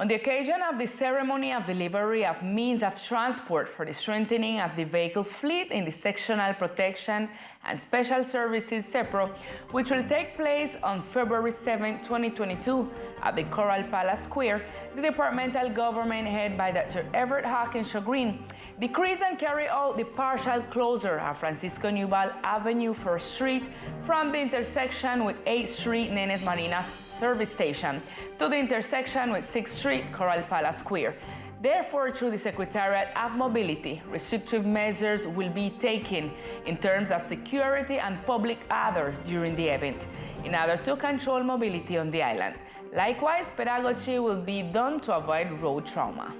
On the occasion of the ceremony of delivery of means of transport for the strengthening of the vehicle fleet in the Sectional Protection and Special Services SEPRO, which will take place on February 7, 2022 at the Coral Palace Square, the departmental government headed by Dr. Everett Hawkins Chagrin decreased and carried out the partial closure of Francisco Nubal Avenue 1st Street from the intersection with 8th Street Nenes Marinas service station to the intersection with 6th Street Coral Palace Square. Therefore, through the Secretariat of Mobility, restrictive measures will be taken in terms of security and public order during the event in order to control mobility on the island. Likewise, pedagogy will be done to avoid road trauma.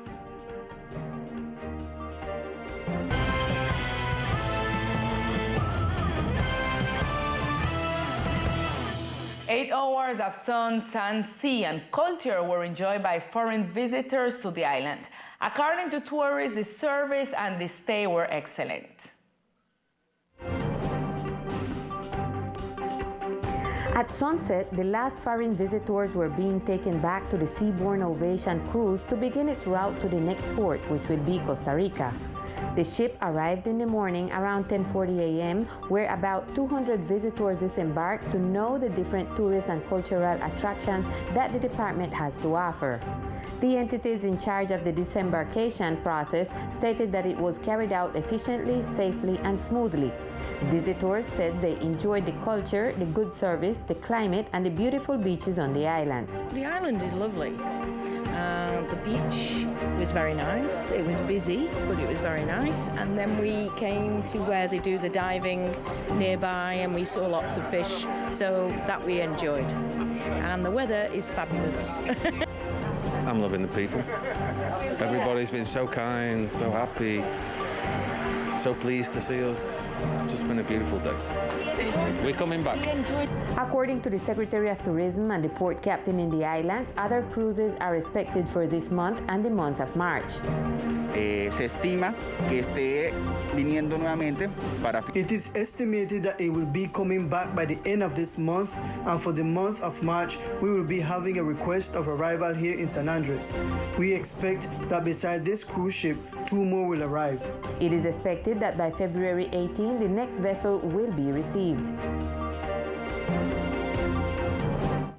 8 hours of sun, sand, sea, and culture were enjoyed by foreign visitors to the island. According to tourists, the service and the stay were excellent. At sunset, the last foreign visitors were being taken back to the Seabourn Ovation cruise to begin its route to the next port, which will be Costa Rica. The ship arrived in the morning around 10:40 a.m., where about 200 visitors disembarked to know the different tourist and cultural attractions that the department has to offer. The entities in charge of the disembarkation process stated that it was carried out efficiently, safely, and smoothly. Visitors said they enjoyed the culture, the good service, the climate, and the beautiful beaches on the islands. The island is lovely. The beach was very nice. It was busy, but it was very nice. And then we came to where they do the diving nearby, and we saw lots of fish, so that we enjoyed. And the weather is fabulous. I'm loving the people. Everybody's been so kind, so happy, so pleased to see us. It's just been a beautiful day. We're coming back. According to the Secretary of Tourism and the port captain in the islands, other cruises are expected for this month and the month of March. Se estima que esté viniendo nuevamente para. It is estimated that it will be coming back by the end of this month, and for the month of March, we will be having a request of arrival here in San Andres. We expect that beside this cruise ship, 2 more will arrive. It is expected that by February 18, the next vessel will be received.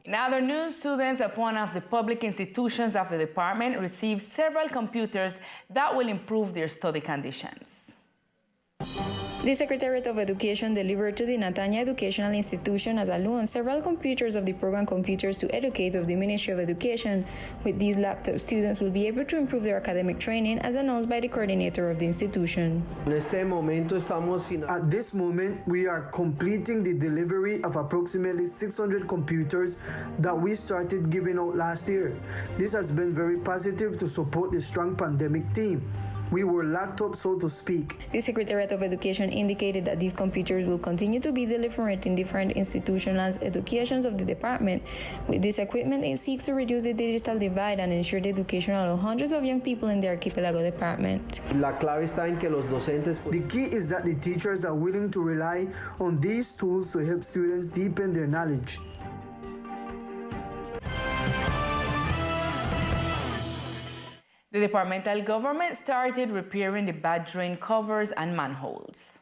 In other news, students of one of the public institutions of the department received several computers that will improve their study conditions. The Secretariat of Education delivered to the Natania Educational Institution as a loan several computers of the program Computers to Educate of the Ministry of Education. With these laptops, students will be able to improve their academic training, as announced by the coordinator of the institution. At this moment, we are completing the delivery of approximately 600 computers that we started giving out last year. This has been very positive to support the strong pandemic team. We were laptops, so to speak. The Secretariat of Education indicated that these computers will continue to be delivered in different institutional educations of the department. With this equipment, it seeks to reduce the digital divide and ensure the education of hundreds of young people in the archipelago department. The key is that the teachers are willing to rely on these tools to help students deepen their knowledge. The departmental government started repairing the bad drain covers and manholes.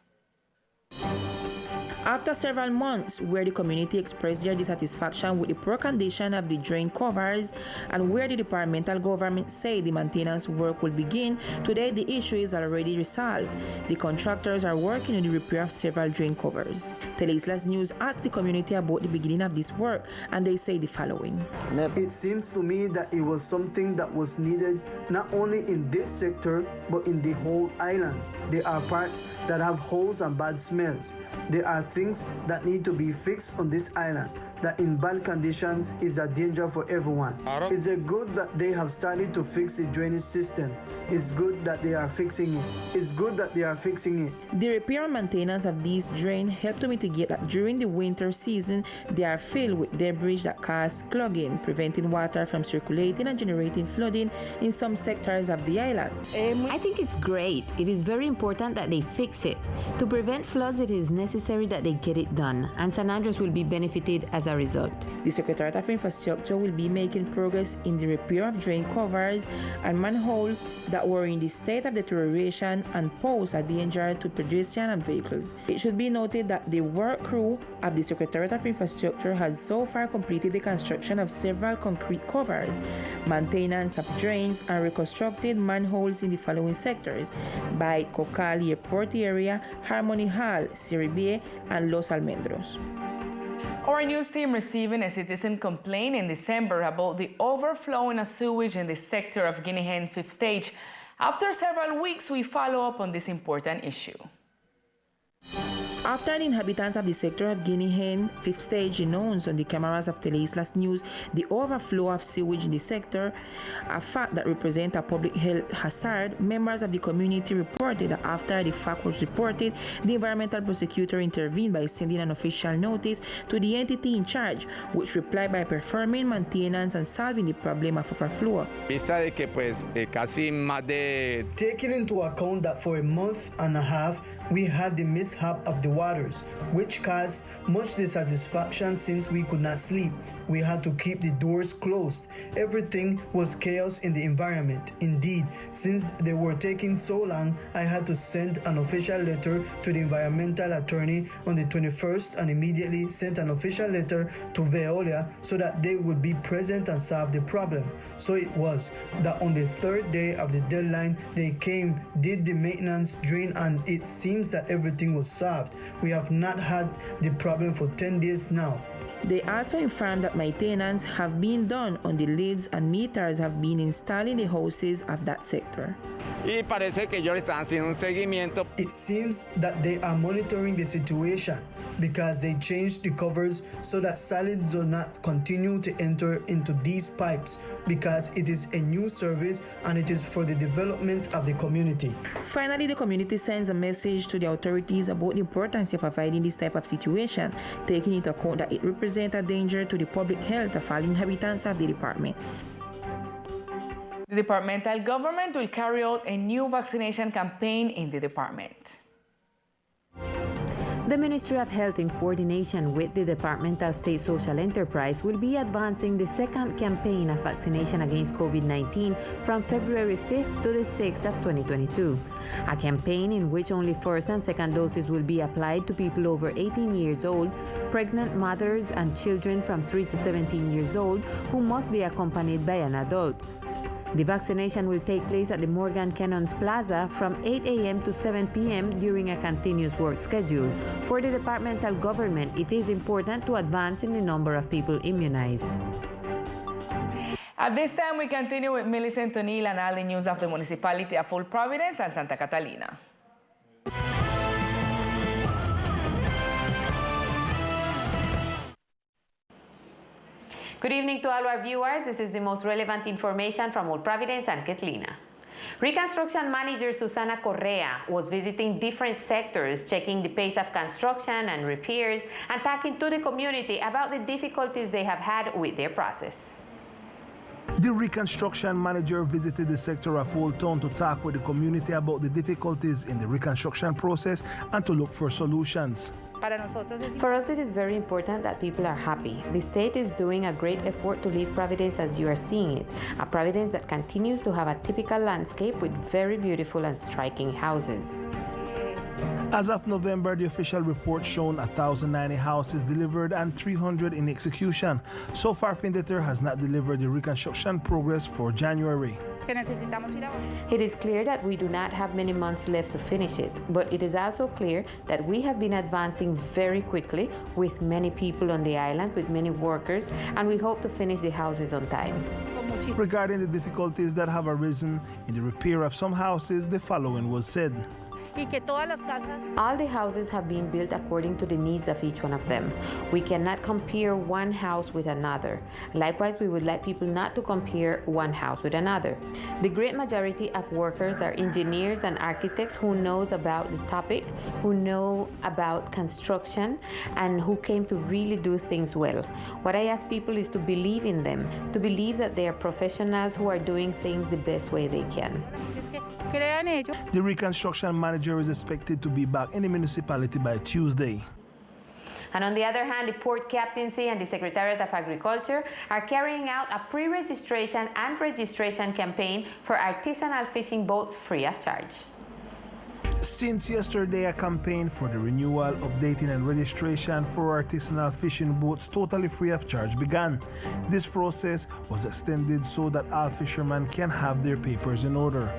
After several months where the community expressed their dissatisfaction with the poor condition of the drain covers and where the departmental government said the maintenance work will begin, today the issue is already resolved. The contractors are working on the repair of several drain covers. Teleislas News asked the community about the beginning of this work, and they say the following. It seems to me that it was something that was needed not only in this sector but in the whole island. There are parts that have holes and bad smells. There are things that need to be fixed on this island that in bad conditions is a danger for everyone. It's good that they have started to fix the drainage system. It's good that they are fixing it. It's good that they are fixing it. The repair and maintenance of these drains help to mitigate that during the winter season they are filled with debris that cause clogging, preventing water from circulating and generating flooding in some sectors of the island. I think it's great. It is very important that they fix it. To prevent floods, it is necessary that they get it done, and San Andres will be benefited as a result. The Secretariat of Infrastructure will be making progress in the repair of drain covers and manholes that were in the state of deterioration and pose a danger to pedestrians and vehicles. It should be noted that the work crew of the Secretariat of Infrastructure has so far completed the construction of several concrete covers, maintenance of drains, and reconstructed manholes in the following sectors: by Cocali Airport area, Harmony Hall, Siribie, and Los Almendros. Our news team receiving a citizen complaint in December about the overflowing of sewage in the sector of Guinea Hen 5th Stage. After several weeks, we follow up on this important issue. After the inhabitants of the sector of Guinea Hen 5th Stage announced on the cameras of Teleislas News the overflow of sewage in the sector, a fact that represents a public health hazard, members of the community reported that after the fact was reported, the environmental prosecutor intervened by sending an official notice to the entity in charge, which replied by performing maintenance and solving the problem of overflow. Taking into account that for a month and a half, we had the mishap of the waters, which caused much dissatisfaction since we could not sleep. We had to keep the doors closed. Everything was chaos in the environment. Indeed, since they were taking so long, I had to send an official letter to the environmental attorney on the 21st and immediately sent an official letter to Veolia so that they would be present and solve the problem. So it was that on the third day of the deadline, they came, did the maintenance, drain, and it seems that everything was solved. We have not had the problem for 10 days now. They also informed that maintenance have been done on the lids and meters have been installed in the houses of that sector. It seems that they are monitoring the situation because they changed the covers so that solids do not continue to enter into these pipes, because it is a new service and it is for the development of the community. Finally, the community sends a message to the authorities about the importance of avoiding this type of situation, taking into account that it represents a danger to the public health of all inhabitants of the department. The departmental government will carry out a new vaccination campaign in the department. The Ministry of Health, in coordination with the Departmental State Social Enterprise, will be advancing the second campaign of vaccination against COVID-19 from February 5th to the 6th of 2022. A campaign in which only first and second doses will be applied to people over 18 years old, pregnant mothers, and children from 3 to 17 years old who must be accompanied by an adult. The vaccination will take place at the Morgan Cannons Plaza from 8 a.m. to 7 p.m. during a continuous work schedule. For the departmental government, it is important to advance in the number of people immunized. At this time, we continue with Millicent O'Neill and all the news of the municipality of Full Providence and Santa Catalina. Good evening to all our viewers. This is the most relevant information from Old Providence and Catalina. Reconstruction manager Susana Correa was visiting different sectors, checking the pace of construction and repairs, and talking to the community about the difficulties they have had with their process. The reconstruction manager visited the sector of Old Town to talk with the community about the difficulties in the reconstruction process and to look for solutions. For us, it is very important that people are happy. The state is doing a great effort to leave Providence as you are seeing it, a Providence that continues to have a typical landscape with very beautiful and striking houses. As of November, the official report shown 1,090 houses delivered and 300 in execution. So far, Findeter has not delivered the reconstruction progress for January. It is clear that we do not have many months left to finish it, but it is also clear that we have been advancing very quickly with many people on the island, with many workers, and we hope to finish the houses on time. Regarding the difficulties that have arisen in the repair of some houses, the following was said. All the houses have been built according to the needs of each one of them. We cannot compare one house with another. Likewise, we would like people not to compare one house with another. The great majority of workers are engineers and architects who knows about the topic, who know about construction, and who came to really do things well. What I ask people is to believe in them, to believe that they are professionals who are doing things the best way they can. The reconstruction manager is expected to be back in the municipality by Tuesday. And on the other hand, the Port Captaincy and the Secretariat of Agriculture are carrying out a pre-registration and registration campaign for artisanal fishing boats free of charge. Since yesterday, a campaign for the renewal, updating and registration for artisanal fishing boats totally free of charge began. This process was extended so that all fishermen can have their papers in order.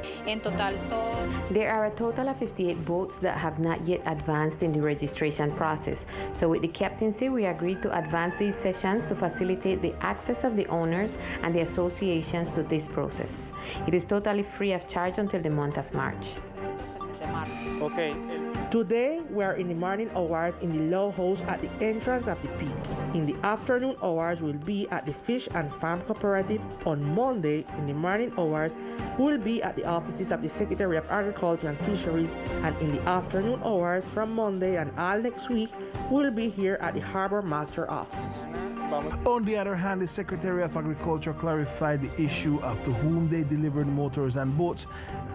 There are a total of 58 boats that have not yet advanced in the registration process. So with the captaincy, we agreed to advance these sessions to facilitate the access of the owners and the associations to this process. It is totally free of charge until the month of March. Okay. Today, we are in the morning hours in the Low House at the entrance of the peak. In the afternoon hours, we'll be at the Fish and Farm Cooperative. On Monday, in the morning hours, we'll be at the offices of the Secretary of Agriculture and Fisheries. And in the afternoon hours from Monday and all next week, we'll be here at the Harbor Master Office. On the other hand, the Secretary of Agriculture clarified the issue of to whom they delivered motors and boats,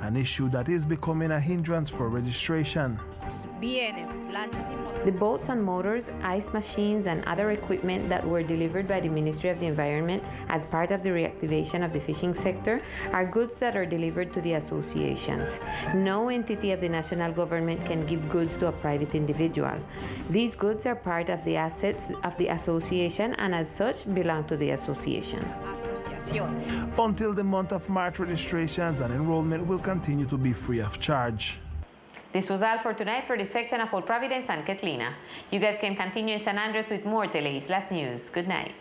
an issue that is becoming a hindrance for registration. The boats and motors, ice machines, and other equipment that were delivered by the Ministry of the Environment as part of the reactivation of the fishing sector are goods that are delivered to the associations. No entity of the national government can give goods to a private individual. These goods are part of the assets of the association and as such belong to the association. Until the month of March, registrations and enrollment will continue to be free of charge. This was all for tonight for this section of Old Providence and Catlina. You guys can continue in San Andres with more Teleislas news. Good night.